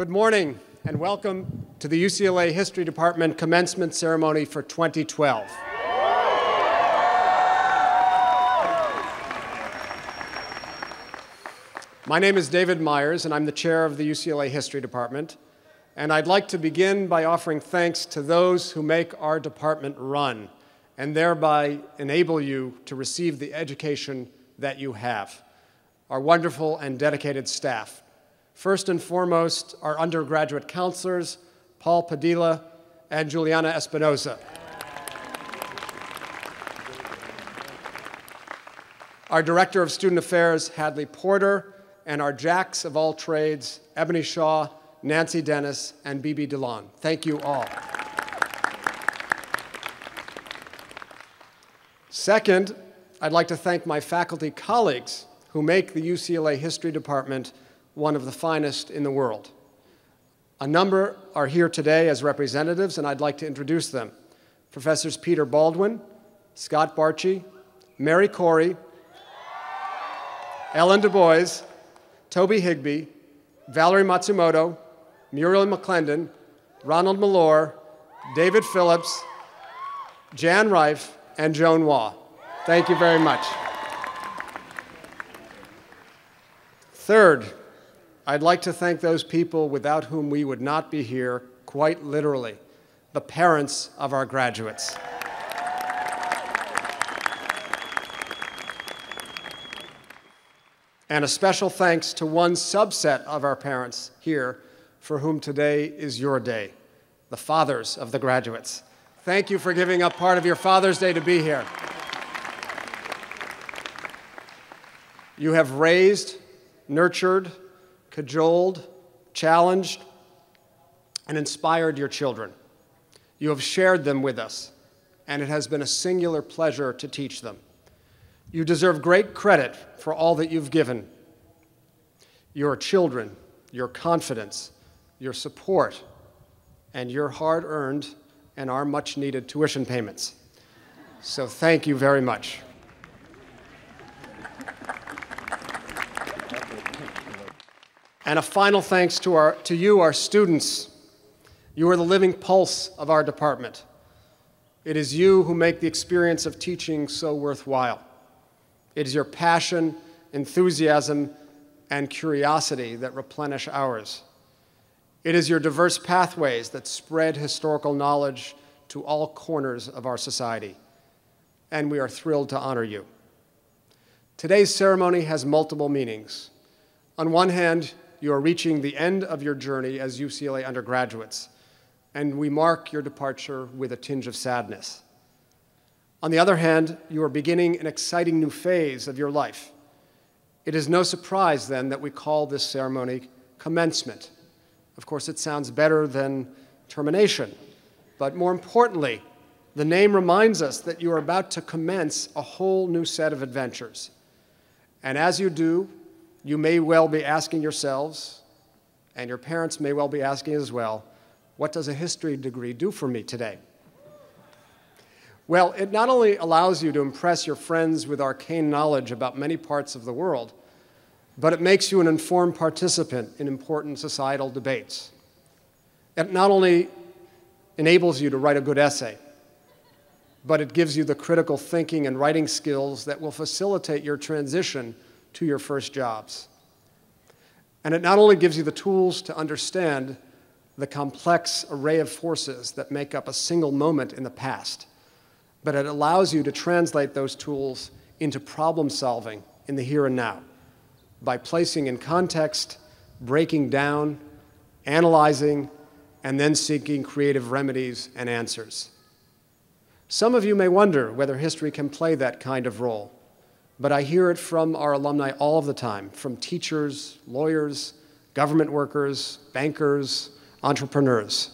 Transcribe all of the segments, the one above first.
Good morning and welcome to the UCLA History Department Commencement Ceremony for 2012. My name is David Myers and I'm the chair of the UCLA History Department, and I'd like to begin by offering thanks to those who make our department run and thereby enable you to receive the education that you have. Our wonderful and dedicated staff. First and foremost, our undergraduate counselors, Paul Padilla and Juliana Espinoza. Our Director of Student Affairs, Hadley Porter, and our jacks of all trades, Ebony Shaw, Nancy Dennis, and Bibi DeLon. Thank you all. Second, I'd like to thank my faculty colleagues who make the UCLA History Department one of the finest in the world. A number are here today as representatives, and I'd like to introduce them. Professors Peter Baldwin, Scott Barchi, Mary Corey, Ellen Du Bois, Toby Higbee, Valerie Matsumoto, Muriel McClendon, Ronald Malore, David Phillips, Jan Reif, and Joan Waugh. Thank you very much. Third, I'd like to thank those people without whom we would not be here, quite literally, the parents of our graduates. And a special thanks to one subset of our parents here for whom today is your day, the fathers of the graduates. Thank you for giving up part of your Father's Day to be here. You have raised, nurtured, cajoled, challenged, and inspired your children. You have shared them with us, and it has been a singular pleasure to teach them. You deserve great credit for all that you've given. Your children, your confidence, your support, and your hard-earned and our much-needed tuition payments. So thank you very much. And a final thanks to you, our students. You are the living pulse of our department. It is you who make the experience of teaching so worthwhile. It is your passion, enthusiasm, and curiosity that replenish ours. It is your diverse pathways that spread historical knowledge to all corners of our society. And we are thrilled to honor you. Today's ceremony has multiple meanings. On one hand, you are reaching the end of your journey as UCLA undergraduates, and we mark your departure with a tinge of sadness. On the other hand, you are beginning an exciting new phase of your life. It is no surprise, then, that we call this ceremony commencement. Of course, it sounds better than termination, but more importantly, the name reminds us that you are about to commence a whole new set of adventures. And as you do, you may well be asking yourselves, and your parents may well be asking as well, what does a history degree do for me today? Well, it not only allows you to impress your friends with arcane knowledge about many parts of the world, but it makes you an informed participant in important societal debates. It not only enables you to write a good essay, but it gives you the critical thinking and writing skills that will facilitate your transition to your first jobs. And it not only gives you the tools to understand the complex array of forces that make up a single moment in the past, but it allows you to translate those tools into problem solving in the here and now by placing in context, breaking down, analyzing, and then seeking creative remedies and answers. Some of you may wonder whether history can play that kind of role, but I hear it from our alumni all of the time, from teachers, lawyers, government workers, bankers, entrepreneurs.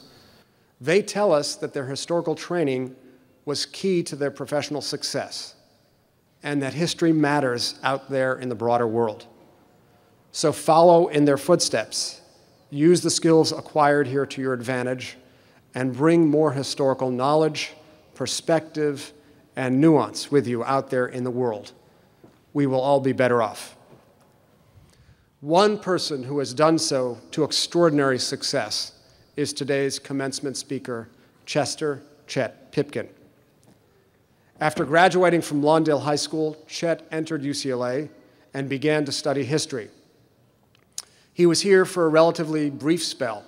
They tell us that their historical training was key to their professional success, and that history matters out there in the broader world. So follow in their footsteps, use the skills acquired here to your advantage, and bring more historical knowledge, perspective, and nuance with you out there in the world. We will all be better off. One person who has done so to extraordinary success is today's commencement speaker, Chet Pipkin. After graduating from Lawndale High School, Chet entered UCLA and began to study history. He was here for a relatively brief spell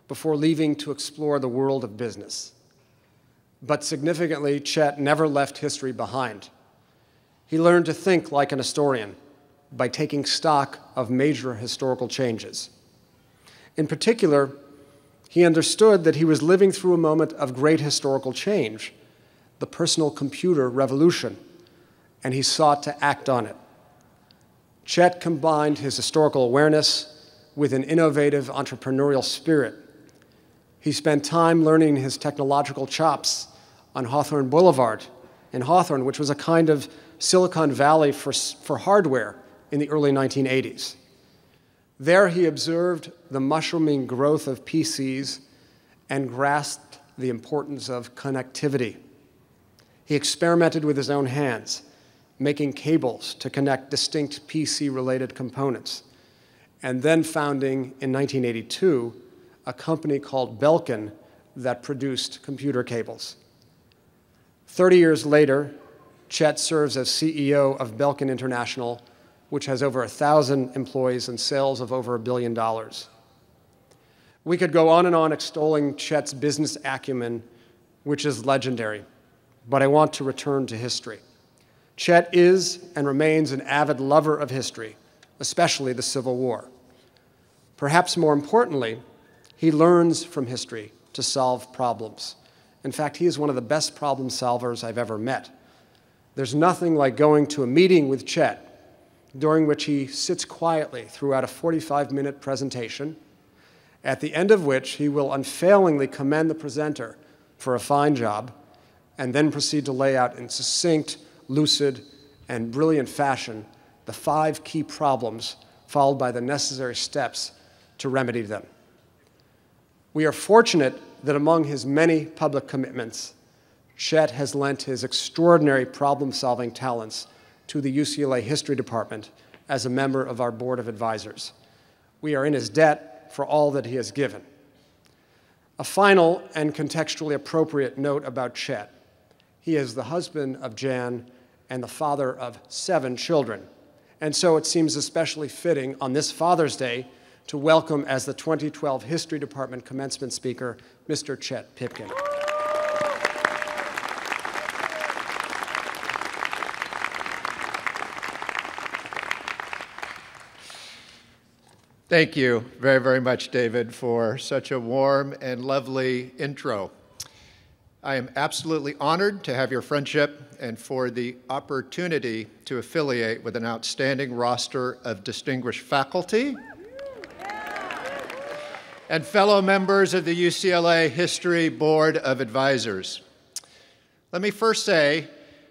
before leaving to explore the world of business. But significantly, Chet never left history behind. He learned to think like an historian by taking stock of major historical changes. In particular, he understood that he was living through a moment of great historical change, the personal computer revolution, and he sought to act on it. Chet combined his historical awareness with an innovative entrepreneurial spirit. He spent time learning his technological chops on Hawthorne Boulevard in Hawthorne, which was a kind of Silicon Valley for hardware in the early 1980s. There he observed the mushrooming growth of PCs and grasped the importance of connectivity. He experimented with his own hands, making cables to connect distinct PC-related components, and then founding in 1982 a company called Belkin that produced computer cables. 30 years later, Chet serves as CEO of Belkin International, which has over 1,000 employees and sales of over $1 billion. We could go on and on extolling Chet's business acumen, which is legendary, but I want to return to history. Chet is and remains an avid lover of history, especially the Civil War. Perhaps more importantly, he learns from history to solve problems. In fact, he is one of the best problem solvers I've ever met. There's nothing like going to a meeting with Chet, during which he sits quietly throughout a 45-minute presentation, at the end of which he will unfailingly commend the presenter for a fine job, and then proceed to lay out in succinct, lucid, and brilliant fashion the 5 key problems, followed by the necessary steps to remedy them. We are fortunate that among his many public commitments, Chet has lent his extraordinary problem-solving talents to the UCLA History Department as a member of our Board of Advisors. We are in his debt for all that he has given. A final and contextually appropriate note about Chet. He is the husband of Jan and the father of 7 children. And so it seems especially fitting on this Father's Day to welcome as the 2012 History Department Commencement Speaker, Mr. Chet Pipkin. Thank you very, very much, David, for such a warm and lovely intro. I am absolutely honored to have your friendship and for the opportunity to affiliate with an outstanding roster of distinguished faculty and fellow members of the UCLA History Board of Advisors. Let me first say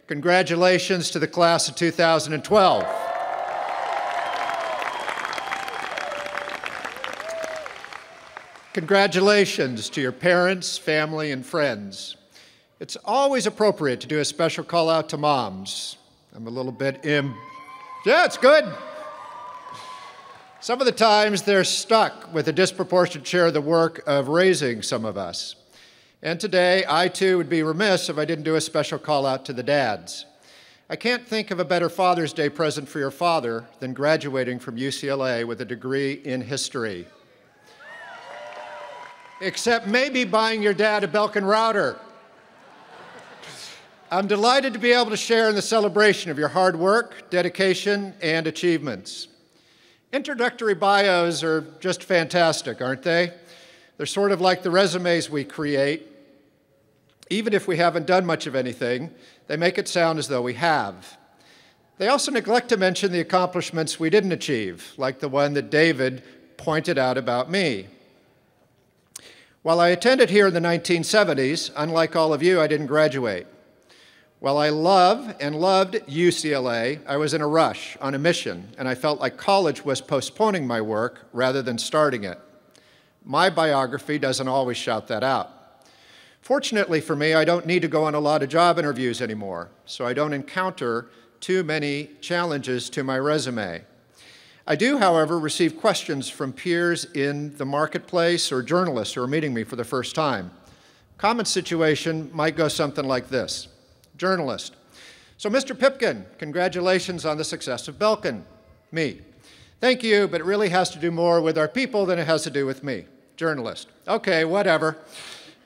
congratulations to the class of 2012. Congratulations to your parents, family, and friends. It's always appropriate to do a special call out to moms. I'm a little bit yeah, it's good. Some of the times they're stuck with a disproportionate share of the work of raising some of us. And today, I too would be remiss if I didn't do a special call out to the dads. I can't think of a better Father's Day present for your father than graduating from UCLA with a degree in history. Except maybe buying your dad a Belkin router. I'm delighted to be able to share in the celebration of your hard work, dedication, and achievements. Introductory bios are just fantastic, aren't they? They're sort of like the resumes we create. Even if we haven't done much of anything, they make it sound as though we have. They also neglect to mention the accomplishments we didn't achieve, like the one that David pointed out about me. While I attended here in the 1970s, unlike all of you, I didn't graduate. While I love and loved UCLA, I was in a rush, on a mission, and I felt like college was postponing my work rather than starting it. My biography doesn't always shout that out. Fortunately for me, I don't need to go on a lot of job interviews anymore, so I don't encounter too many challenges to my resume. I do, however, receive questions from peers in the marketplace or journalists who are meeting me for the first time. Common situation might go something like this. Journalist: so Mr. Pipkin, congratulations on the success of Belkin. Me: thank you, but it really has to do more with our people than it has to do with me. Journalist: okay, whatever.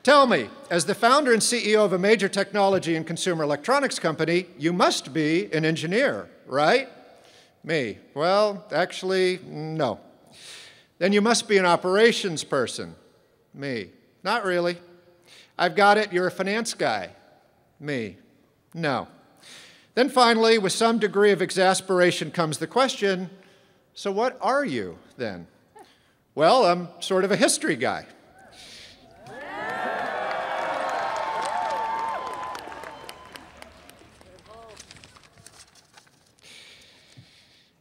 Tell me, as the founder and CEO of a major technology and consumer electronics company, you must be an engineer, right? Me: well, actually, no. Then you must be an operations person. Me: not really. I've got it, you're a finance guy. Me: no. Then finally, with some degree of exasperation comes the question, so what are you then? Well, I'm sort of a history guy.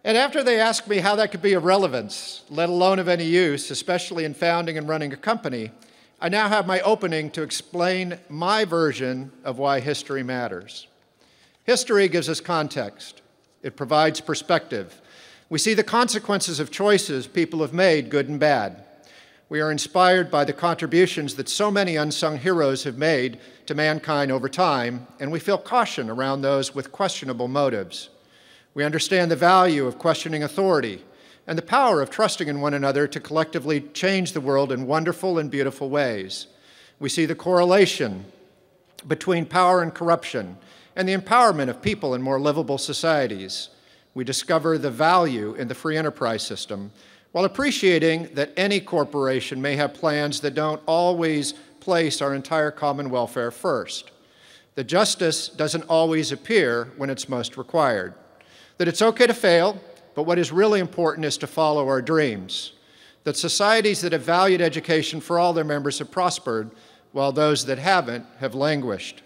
And after they asked me how that could be of relevance, let alone of any use, especially in founding and running a company, I now have my opening to explain my version of why history matters. History gives us context. It provides perspective. We see the consequences of choices people have made, good and bad. We are inspired by the contributions that so many unsung heroes have made to mankind over time, and we feel caution around those with questionable motives. We understand the value of questioning authority and the power of trusting in one another to collectively change the world in wonderful and beautiful ways. We see the correlation between power and corruption and the empowerment of people in more livable societies. We discover the value in the free enterprise system while appreciating that any corporation may have plans that don't always place our entire common welfare first. The justice doesn't always appear when it's most required. That it's okay to fail, but what is really important is to follow our dreams. That societies that have valued education for all their members have prospered, while those that haven't have languished.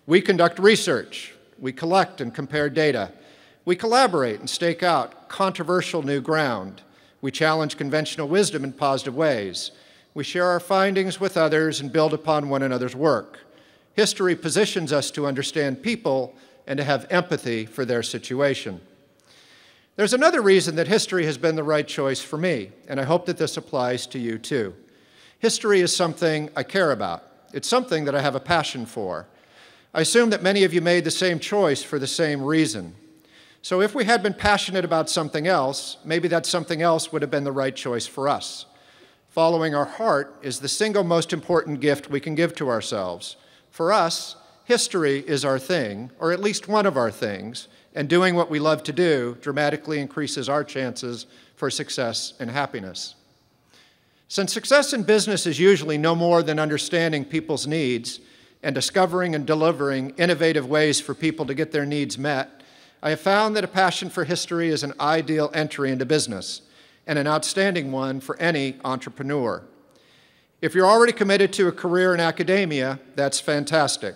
We conduct research. We collect and compare data. We collaborate and stake out controversial new ground. We challenge conventional wisdom in positive ways. We share our findings with others and build upon one another's work. History positions us to understand people and to have empathy for their situation. There's another reason that history has been the right choice for me, and I hope that this applies to you too. History is something I care about. It's something that I have a passion for. I assume that many of you made the same choice for the same reason. So if we had been passionate about something else, maybe that something else would have been the right choice for us. Following our heart is the single most important gift we can give to ourselves. For us, history is our thing, or at least one of our things, and doing what we love to do dramatically increases our chances for success and happiness. Since success in business is usually no more than understanding people's needs and discovering and delivering innovative ways for people to get their needs met, I have found that a passion for history is an ideal entry into business and an outstanding one for any entrepreneur. If you're already committed to a career in academia, that's fantastic.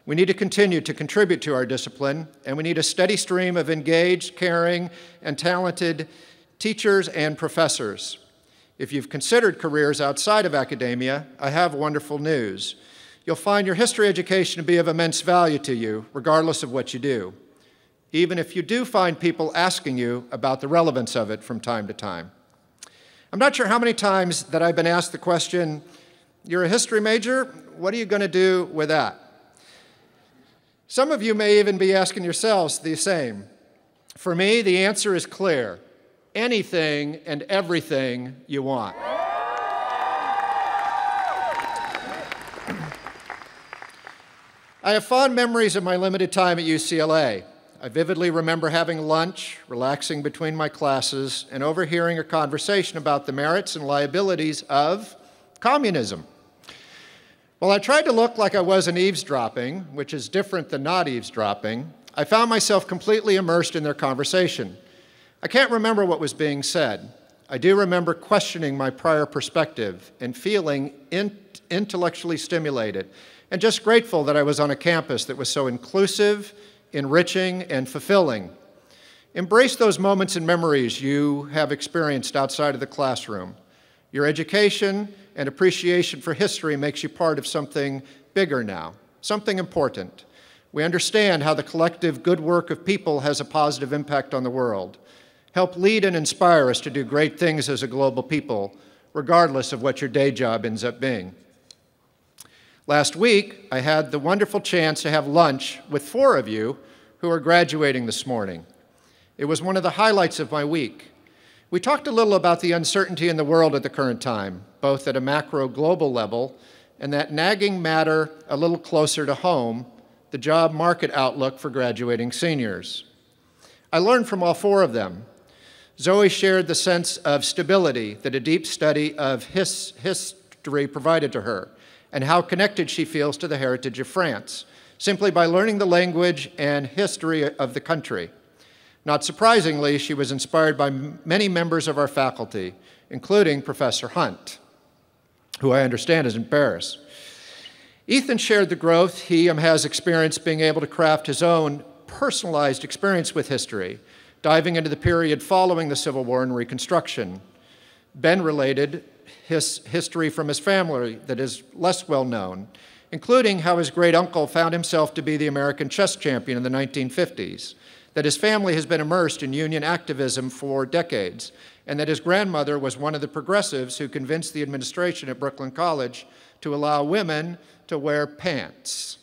We need to continue to contribute to our discipline, and we need a steady stream of engaged, caring, and talented teachers and professors. If you've considered careers outside of academia, I have wonderful news. You'll find your history education to be of immense value to you, regardless of what you do, even if you do find people asking you about the relevance of it from time to time. I'm not sure how many times that I've been asked the question, "You're a history major? What are you going to do with that?" Some of you may even be asking yourselves the same. For me, the answer is clear: anything and everything you want. I have fond memories of my limited time at UCLA. I vividly remember having lunch, relaxing between my classes, and overhearing a conversation about the merits and liabilities of communism. While I tried to look like I wasn't eavesdropping, which is different than not eavesdropping, I found myself completely immersed in their conversation. I can't remember what was being said. I do remember questioning my prior perspective and feeling intellectually stimulated, and just grateful that I was on a campus that was so inclusive, enriching, and fulfilling. Embrace those moments and memories you have experienced outside of the classroom. Your education and appreciation for history makes you part of something bigger now, something important. We understand how the collective good work of people has a positive impact on the world, help lead and inspire us to do great things as a global people, regardless of what your day job ends up being. Last week, I had the wonderful chance to have lunch with 4 of you who are graduating this morning. It was one of the highlights of my week. We talked a little about the uncertainty in the world at the current time, both at a macro global level and that nagging matter a little closer to home, the job market outlook for graduating seniors. I learned from all 4 of them. Zoe shared the sense of stability that a deep study of history provided to her, and how connected she feels to the heritage of France, simply by learning the language and history of the country. Not surprisingly, she was inspired by many members of our faculty, including Professor Hunt, who I understand is in Paris. Ethan shared the growth he has experienced being able to craft his own personalized experience with history, diving into the period following the Civil War and Reconstruction. Ben related his history from his family that is less well known, including how his great-uncle found himself to be the American chess champion in the 1950s, that his family has been immersed in union activism for decades, and that his grandmother was one of the progressives who convinced the administration at Brooklyn College to allow women to wear pants.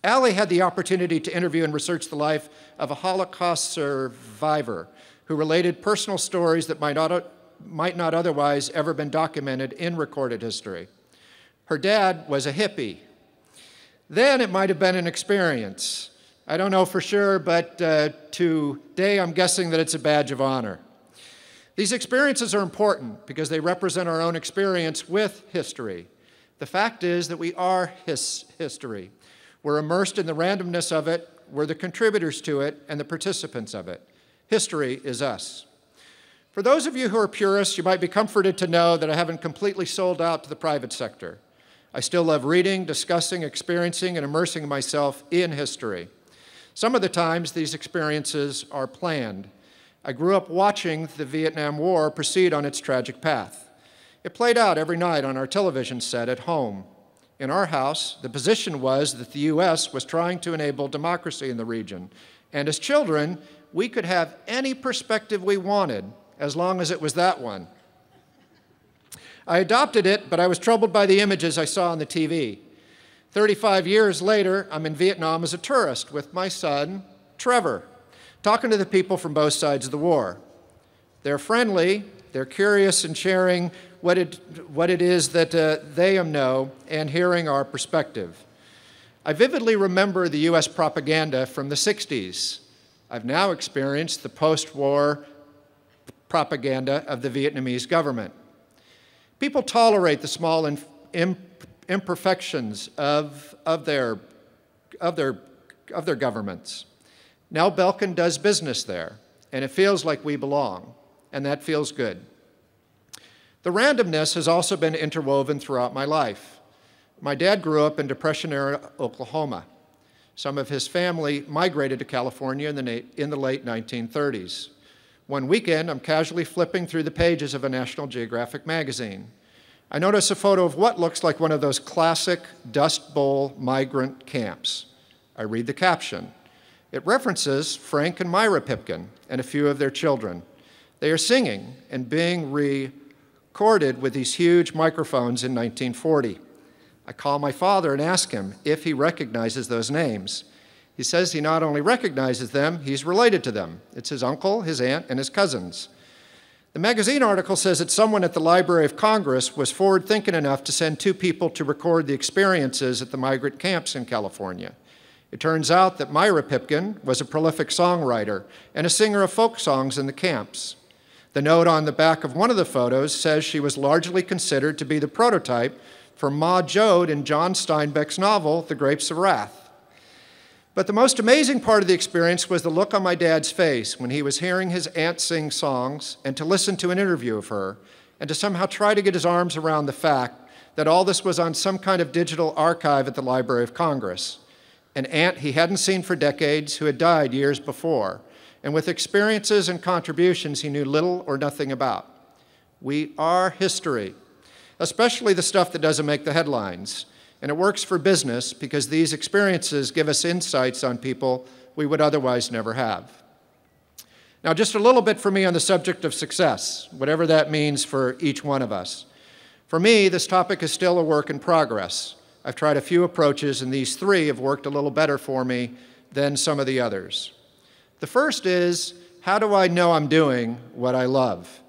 Allie had the opportunity to interview and research the life of a Holocaust survivor who related personal stories that might not otherwise ever been documented in recorded history. Her dad was a hippie. Then it might have been an experience. I don't know for sure, but today I'm guessing that it's a badge of honor. These experiences are important because they represent our own experience with history. The fact is that we are history. We're immersed in the randomness of it, we're the contributors to it, and the participants of it. History is us. For those of you who are purists, you might be comforted to know that I haven't completely sold out to the private sector. I still love reading, discussing, experiencing, and immersing myself in history. Some of the times, these experiences are planned. I grew up watching the Vietnam War proceed on its tragic path. It played out every night on our television set at home. In our house, the position was that the U.S. was trying to enable democracy in the region, and as children, we could have any perspective we wanted, as long as it was that one. I adopted it, but I was troubled by the images I saw on the TV. 35 years later, I'm in Vietnam as a tourist with my son, Trevor, talking to the people from both sides of the war. They're friendly, they're curious and sharing what it is that they know and hearing our perspective. I vividly remember the U.S. propaganda from the 60s. I've now experienced the post-war propaganda of the Vietnamese government. People tolerate the small imperfections of their governments. Now Belkin does business there, and it feels like we belong, and that feels good. The randomness has also been interwoven throughout my life. My dad grew up in Depression-era Oklahoma. Some of his family migrated to California in the late 1930s. One weekend, I'm casually flipping through the pages of a National Geographic magazine. I notice a photo of what looks like one of those classic Dust Bowl migrant camps. I read the caption. It references Frank and Myra Pipkin and a few of their children. They are singing and being recorded with these huge microphones in 1940. I call my father and ask him if he recognizes those names. He says he not only recognizes them, he's related to them. It's his uncle, his aunt, and his cousins. The magazine article says that someone at the Library of Congress was forward-thinking enough to send 2 people to record the experiences at the migrant camps in California. It turns out that Myra Pipkin was a prolific songwriter and a singer of folk songs in the camps. The note on the back of one of the photos says she was largely considered to be the prototype for Ma Joad in John Steinbeck's novel, The Grapes of Wrath. But the most amazing part of the experience was the look on my dad's face when he was hearing his aunt sing songs and to listen to an interview of her and to somehow try to get his arms around the fact that all this was on some kind of digital archive at the Library of Congress. An aunt he hadn't seen for decades who had died years before, and with experiences and contributions he knew little or nothing about. We are history, especially the stuff that doesn't make the headlines. And it works for business because these experiences give us insights on people we would otherwise never have. Now, just a little bit for me on the subject of success, whatever that means for each one of us. For me, this topic is still a work in progress. I've tried a few approaches, and these three have worked a little better for me than some of the others. The first is, how do I know I'm doing what I love?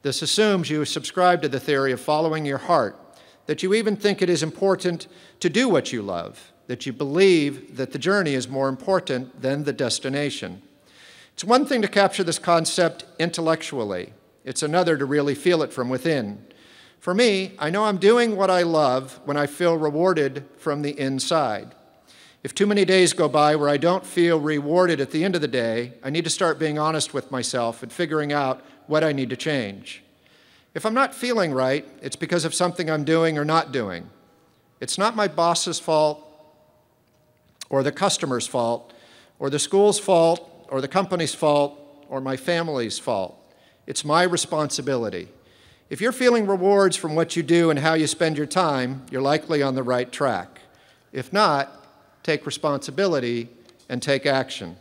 This assumes you subscribe to the theory of following your heart, that you even think it is important to do what you love, that you believe that the journey is more important than the destination. It's one thing to capture this concept intellectually. It's another to really feel it from within. For me, I know I'm doing what I love when I feel rewarded from the inside. If too many days go by where I don't feel rewarded at the end of the day, I need to start being honest with myself and figuring out what I need to change. If I'm not feeling right, it's because of something I'm doing or not doing. It's not my boss's fault, or the customer's fault, or the school's fault, or the company's fault, or my family's fault. It's my responsibility. If you're feeling rewards from what you do and how you spend your time, you're likely on the right track. If not, take responsibility and take action.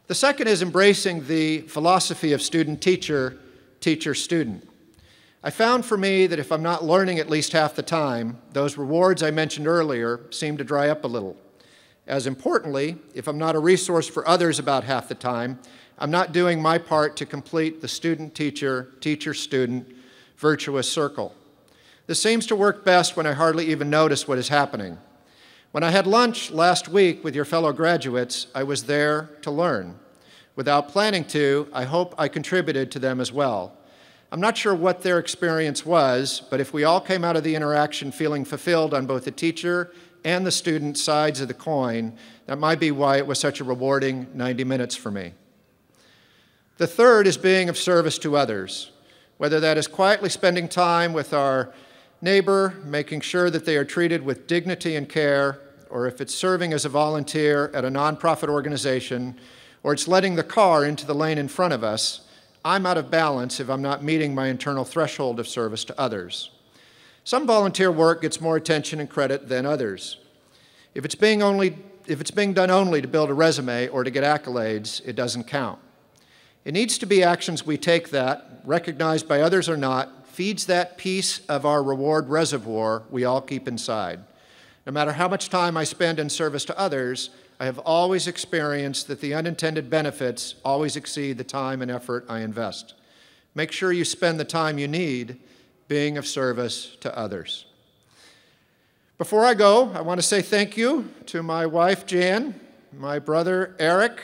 The second is embracing the philosophy of student-teacher, teacher-student. I found for me that if I'm not learning at least half the time, those rewards I mentioned earlier seem to dry up a little. As importantly, if I'm not a resource for others about half the time, I'm not doing my part to complete the student-teacher, teacher-student virtuous circle. This seems to work best when I hardly even notice what is happening. When I had lunch last week with your fellow graduates, I was there to learn. Without planning to, I hope I contributed to them as well. I'm not sure what their experience was, but if we all came out of the interaction feeling fulfilled on both the teacher and the student sides of the coin, that might be why it was such a rewarding 90 minutes for me. The third is being of service to others, whether that is quietly spending time with our neighbor, making sure that they are treated with dignity and care, or if it's serving as a volunteer at a nonprofit organization, or it's letting the car into the lane in front of us. I'm out of balance if I'm not meeting my internal threshold of service to others. Some volunteer work gets more attention and credit than others. If it's being done only to build a resume or to get accolades, it doesn't count. It needs to be actions we take that, recognized by others or not, feeds that piece of our reward reservoir we all keep inside. No matter how much time I spend in service to others, I have always experienced that the unintended benefits always exceed the time and effort I invest. Make sure you spend the time you need being of service to others. Before I go, I want to say thank you to my wife, Jan, my brother, Eric,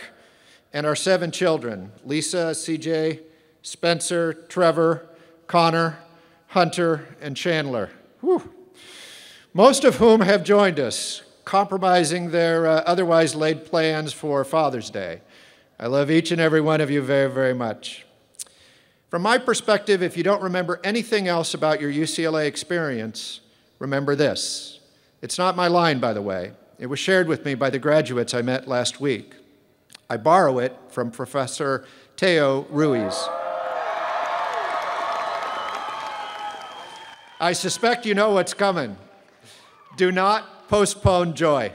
and our 7 children, Lisa, CJ, Spencer, Trevor, Connor, Hunter, and Chandler. Whew. Most of whom have joined us, compromising their otherwise laid plans for Father's Day. I love each and every one of you very, very much. From my perspective, if you don't remember anything else about your UCLA experience, remember this. It's not my line, by the way. It was shared with me by the graduates I met last week. I borrow it from Professor Teo Ruiz. I suspect you know what's coming. Do not postpone joy.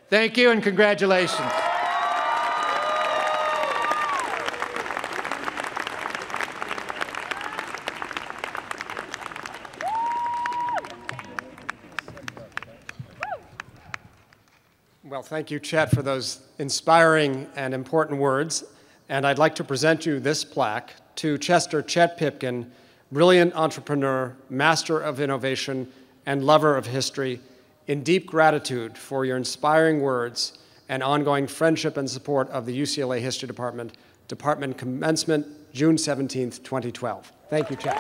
Thank you and congratulations. Well, thank you, Chet, for those inspiring and important words. And I'd like to present you this plaque to Chester Chet Pipkin, brilliant entrepreneur, master of innovation, and lover of history, in deep gratitude for your inspiring words and ongoing friendship and support of the UCLA History Department, Department Commencement, June 17th, 2012. Thank you, Chet.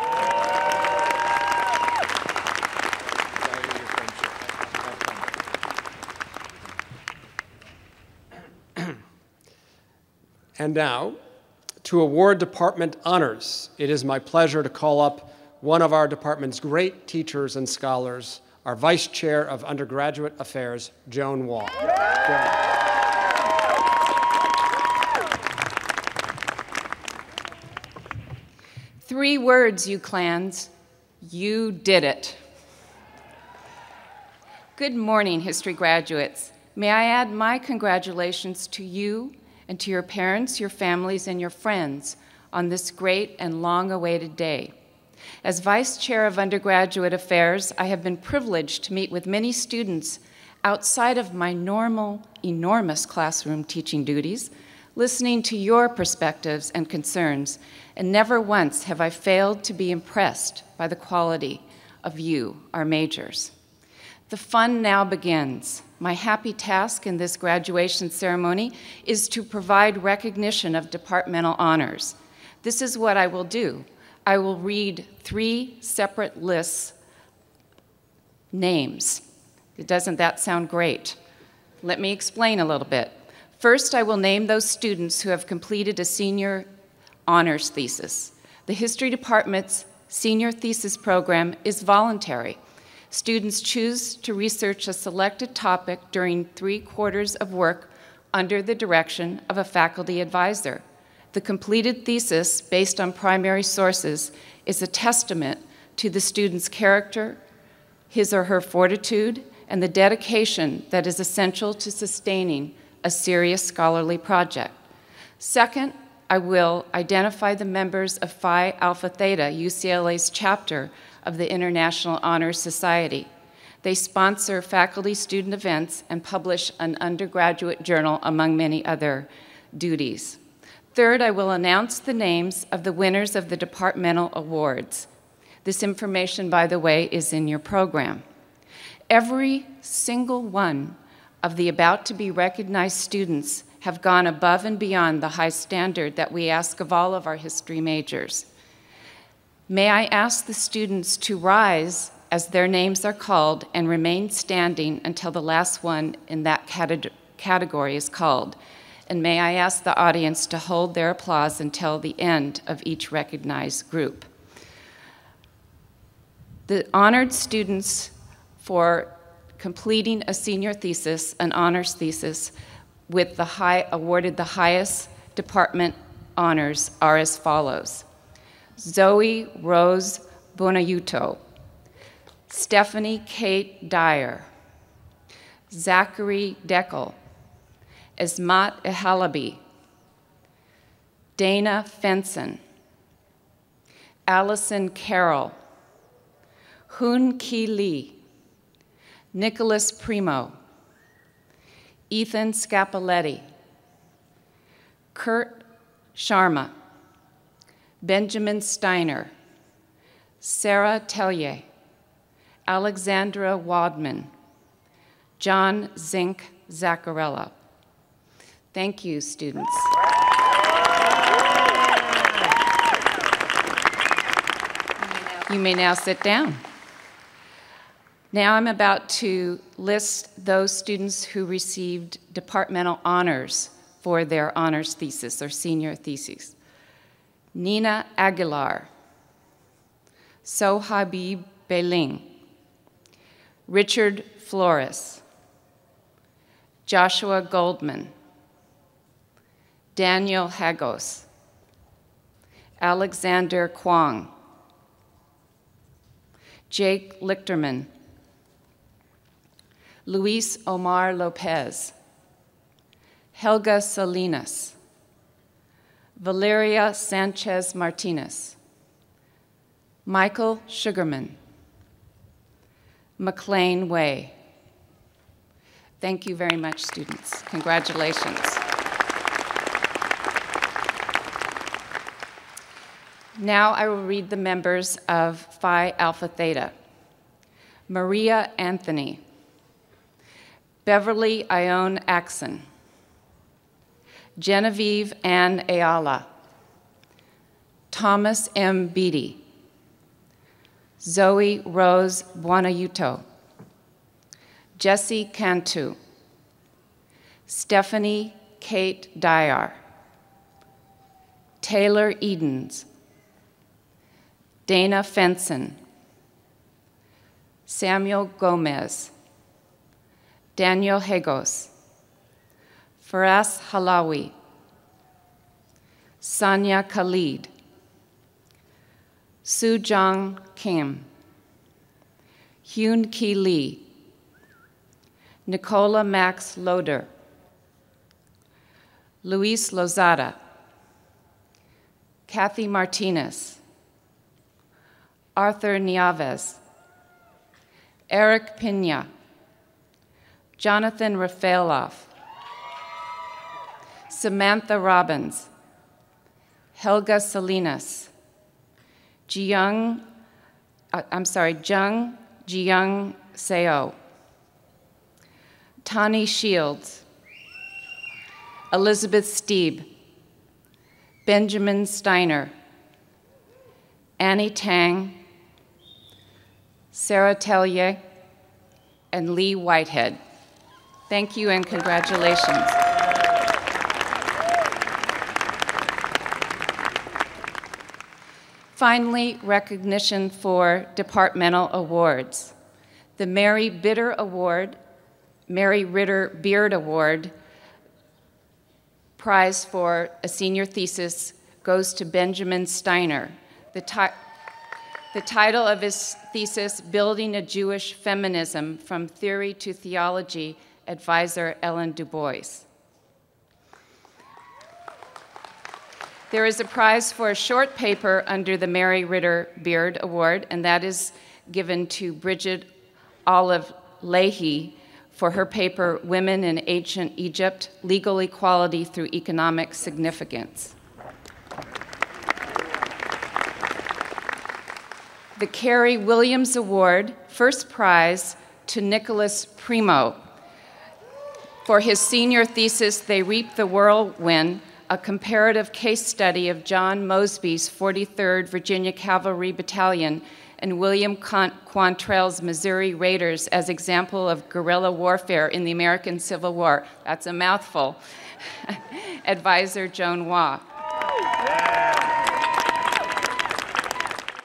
And now, to award department honors, it is my pleasure to call up one of our department's great teachers and scholars, our Vice Chair of Undergraduate Affairs, Joan Wall. Joan. 3 words, you clans. You did it. Good morning, history graduates. May I add my congratulations to you and to your parents, your families, and your friends on this great and long-awaited day. As Vice Chair of Undergraduate Affairs, I have been privileged to meet with many students outside of my normal, enormous classroom teaching duties, listening to your perspectives and concerns, and never once have I failed to be impressed by the quality of you, our majors. The fun now begins. My happy task in this graduation ceremony is to provide recognition of departmental honors. This is what I will do. I will read 3 separate lists, names. Doesn't that sound great? Let me explain a little bit. First, I will name those students who have completed a senior honors thesis. The History Department's senior thesis program is voluntary. Students choose to research a selected topic during 3/4 of work under the direction of a faculty advisor. The completed thesis, based on primary sources, is a testament to the student's character, his or her fortitude, and the dedication that is essential to sustaining a serious scholarly project. Second, I will identify the members of Phi Alpha Theta, UCLA's chapter of the International Honors Society. They sponsor faculty-student events and publish an undergraduate journal, among many other duties. Third, I will announce the names of the winners of the departmental awards. This information, by the way, is in your program. Every single one of the about-to-be recognized students have gone above and beyond the high standard that we ask of all of our history majors. May I ask the students to rise as their names are called and remain standing until the last one in that category is called. And may I ask the audience to hold their applause until the end of each recognized group. The honored students for completing a senior thesis, an honors thesis, with awarded the highest department honors are as follows: Zoe Rose Bonaiuto, Stephanie Kate Dyer, Zachary Deckel, Esmat Ehalabi, Dana Fenson, Allison Carroll, Hoon Ki Lee, Nicholas Primo, Ethan Scapoletti, Kurt Sharma, Benjamin Steiner, Sarah Tellier, Alexandra Wadman, John Zink Zaccarella. Thank you, students. You may now sit down. Now I'm about to list those students who received departmental honors for their honors thesis or senior thesis. Nina Aguilar, Sohabib Beling, Richard Flores, Joshua Goldman, Daniel Hagos, Alexander Kwong, Jake Lichterman, Luis Omar Lopez, Helga Salinas, Valeria Sanchez Martinez, Michael Sugarman, McLean Way. Thank you very much, students. Congratulations. Now I will read the members of Phi Alpha Theta. Maria Anthony, Beverly Ione Axon, Genevieve Ann Ayala, Thomas M. Beatty, Zoe Rose Buonaiuto, Jessie Cantu, Stephanie Kate Dyer, Taylor Edens, Dana Fenson, Samuel Gomez, Daniel Hagos, Faraz Halawi, Sanya Khalid, Soo-Jong Kim, Hoon Ki Lee, Nicola Max Loder, Luis Lozada, Kathy Martinez, Arthur Nieves, Eric Pina, Jonathan Rafaeloff, Samantha Robbins, Helga Salinas, Jung Jiyoung Seo, Tani Shields, Elizabeth Steeb, Benjamin Steiner, Annie Tang, Sarah Tellier, and Lee Whitehead. Thank you and congratulations. Finally, recognition for departmental awards. The Mary Ritter Beard Award prize for a senior thesis goes to Benjamin Steiner. The title of his thesis, Building a Jewish Feminism from Theory to Theology, advisor Ellen Du Bois. There is a prize for a short paper under the Mary Ritter Beard Award, and that is given to Bridget Olive Leahy for her paper, Women in Ancient Egypt, Legal Equality Through Economic Significance. The Carrie Williams Award, first prize to Nicholas Primo. For his senior thesis, They Reap the Whirlwind, a comparative case study of John Mosby's 43rd Virginia Cavalry Battalion and William Quantrell's Missouri Raiders as example of guerrilla warfare in the American Civil War. That's a mouthful. Advisor Joan Waugh.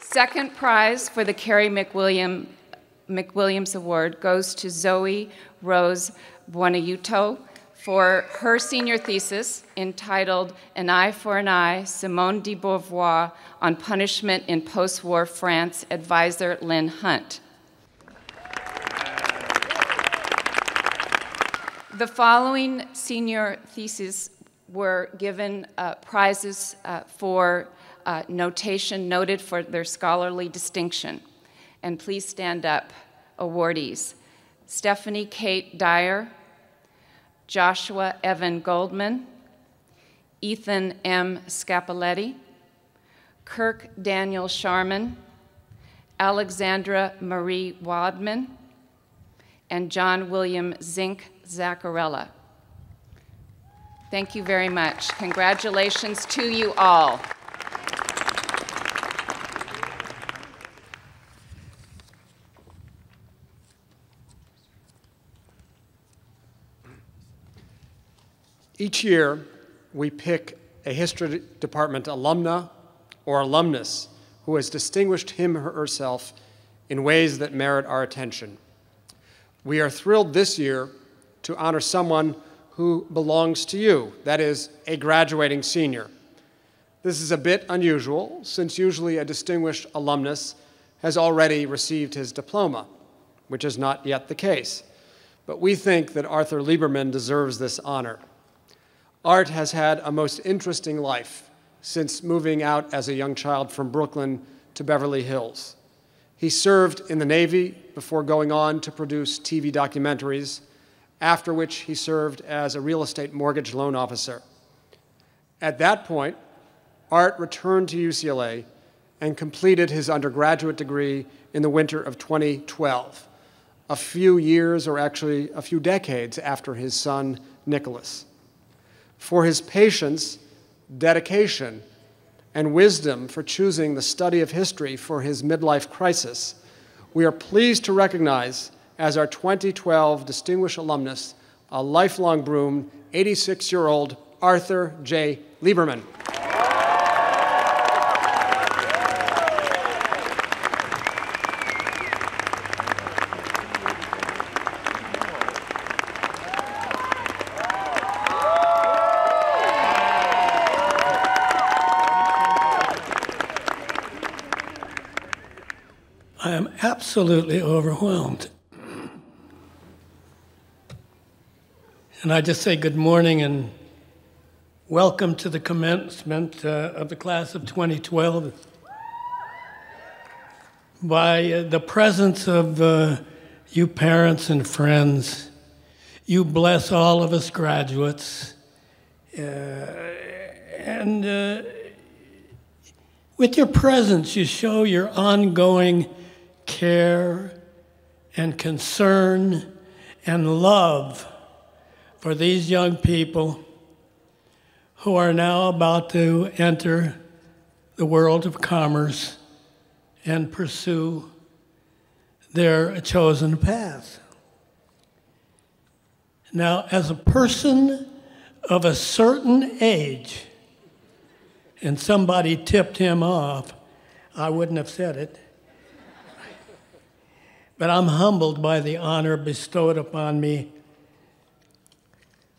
Second prize for the Carrie McWilliams Award goes to Zoe Rose Buonaiuto for her senior thesis entitled An Eye for an Eye, Simone de Beauvoir on Punishment in Post-War France, advisor Lynn Hunt. The following senior theses were given prizes for notation noted for their scholarly distinction. And please stand up, awardees. Stephanie Kate Dyer, Joshua Evan Goldman, Ethan M. Scapoletti, Kirk Daniel Sharman, Alexandra Marie Wadman, and John William Zink Zaccarella. Thank you very much. Congratulations to you all. Each year, we pick a history department alumna or alumnus who has distinguished him or herself in ways that merit our attention. We are thrilled this year to honor someone who belongs to you, that is, a graduating senior. This is a bit unusual, since usually a distinguished alumnus has already received his diploma, which is not yet the case. But we think that Arthur Lieberman deserves this honor. Art has had a most interesting life since moving out as a young child from Brooklyn to Beverly Hills. He served in the Navy before going on to produce TV documentaries, after which he served as a real estate mortgage loan officer. At that point, Art returned to UCLA and completed his undergraduate degree in the winter of 2012, a few years, or actually a few decades after his son, Nicholas. For his patience, dedication, and wisdom for choosing the study of history for his midlife crisis, we are pleased to recognize as our 2012 Distinguished Alumnus, a lifelong Broome, 86-year-old Arthur J. Lieberman. I am absolutely overwhelmed. And I just say good morning and welcome to the commencement of the class of 2012. By the presence of you parents and friends, you bless all of us graduates. And with your presence, you show your ongoing care and concern and love for these young people who are now about to enter the world of commerce and pursue their chosen path. Now, as a person of a certain age, and somebody tipped him off, I wouldn't have said it, but I'm humbled by the honor bestowed upon me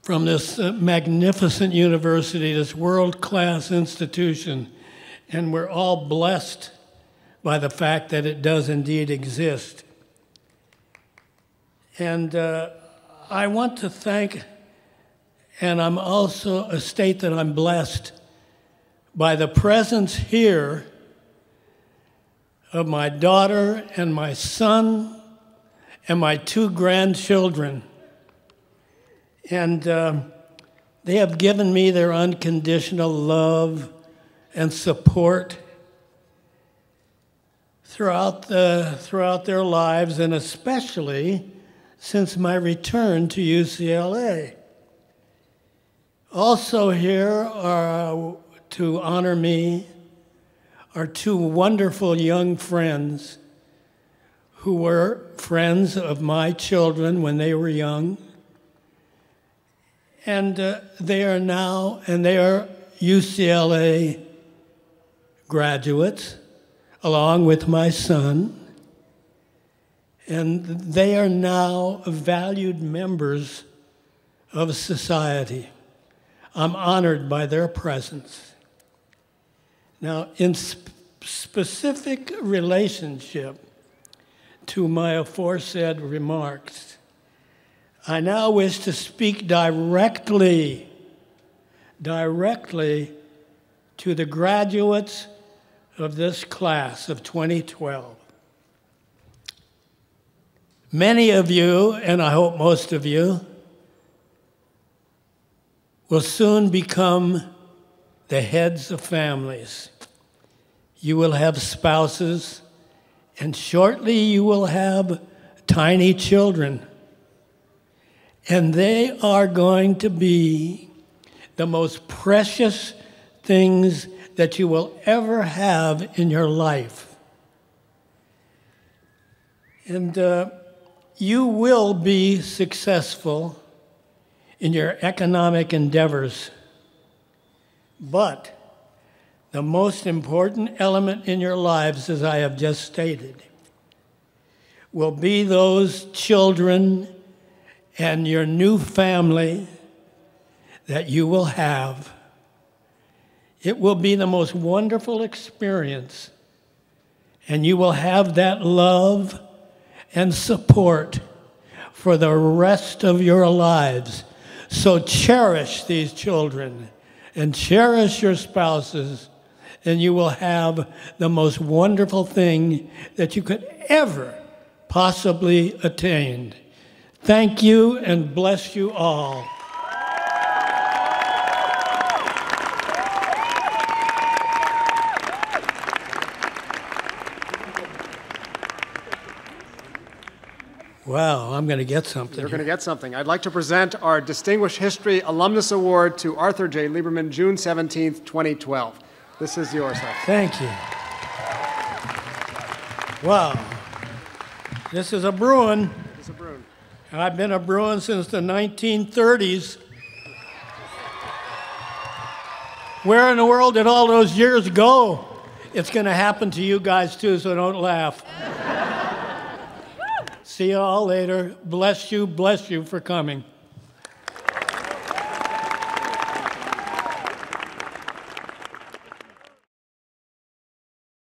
from this magnificent university, this world-class institution, and we're all blessed by the fact that it does indeed exist. And I want to thank, and I'm also state that I'm blessed by the presence here of my daughter and my son and my 2 grandchildren. And they have given me their unconditional love and support throughout their lives, and especially since my return to UCLA. Also here are, to honor me, are 2 wonderful young friends who were friends of my children when they were young. And they are now, and they are UCLA graduates, along with my son. And they are now valued members of society. I'm honored by their presence. Now, in specific relationship to my aforesaid remarks, I now wish to speak directly to the graduates of this class of 2012. Many of you, and I hope most of you, will soon become the heads of families. You will have spouses, and shortly you will have tiny children. And they are going to be the most precious things that you will ever have in your life. And you will be successful in your economic endeavors. But the most important element in your lives, as I have just stated, will be those children and your new family that you will have. It will be the most wonderful experience, and you will have that love and support for the rest of your lives. So cherish these children and cherish your spouses, and you will have the most wonderful thing that you could ever possibly attain. Thank you, and bless you all. Wow, I'm going to get something. You're going to get something. I'd like to present our Distinguished History Alumnus Award to Arthur J. Lieberman, June 17th, 2012. This is yours, sir. Thank you. Wow. This is a Bruin. It's a Bruin. I've been a Bruin since the 1930s. Where in the world did all those years go? It's going to happen to you guys too, so don't laugh. See you all later. Bless you for coming.